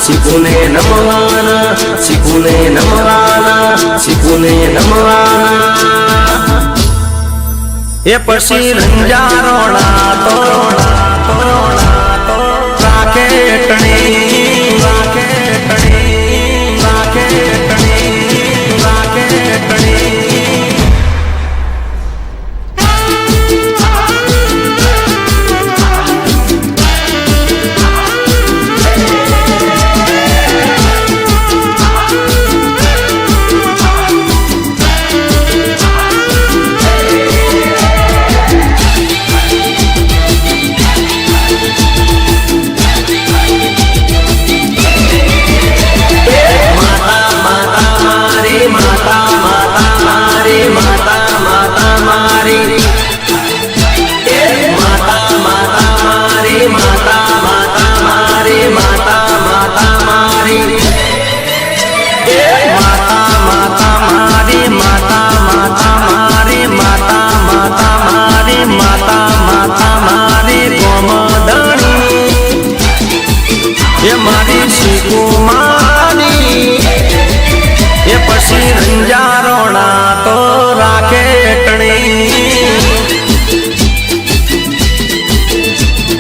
શીખુને નમવાના, શીખુને નમવાના, શીખુને નમવાના. એ પછી રંજારોણા તો રાખે ટણી, રાખે ટણી, રાખે ટણી, રાખે ટણી. મારી શીખુમાની એ પછી રંજારોણા તો રાખે ટણી.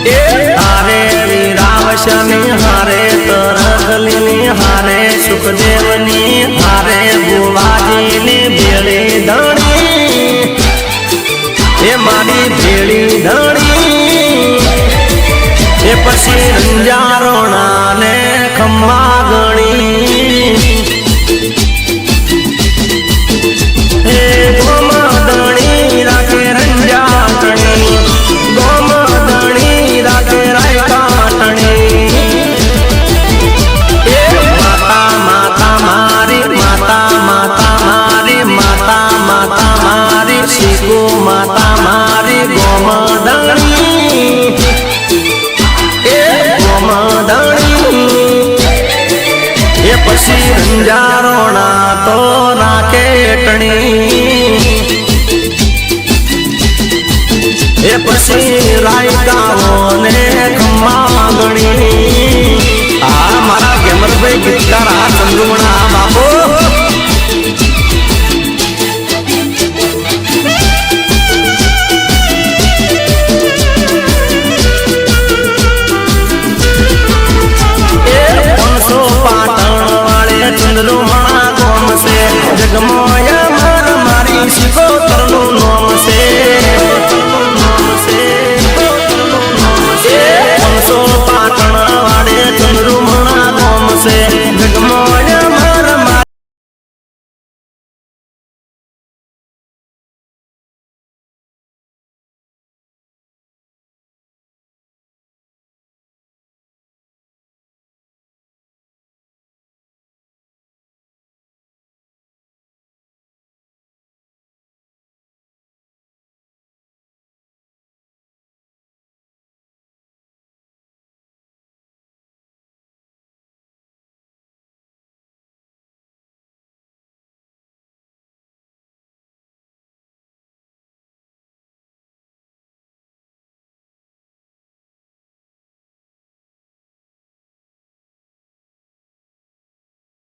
એ હારે વીરાવશની હારે તરગલીની હારે સુખદેવની હારે ભુવાજીની ભેળી ધણી. એ મારી ભેળી ધણી એ પછી રંજારોણા ને ખમ્મા ગણી. હે ગોમદણી રાખે રંજા ગણી, ગોમદણી રાખે રાયકા ટણી. એ માતા માતા મારી, માતા માતા મારી, માતા માતા મારી, શીખુ માતા મારી ગોમદણી. એ પછી રંજારોણા તો રાખે ટણી. એ પછી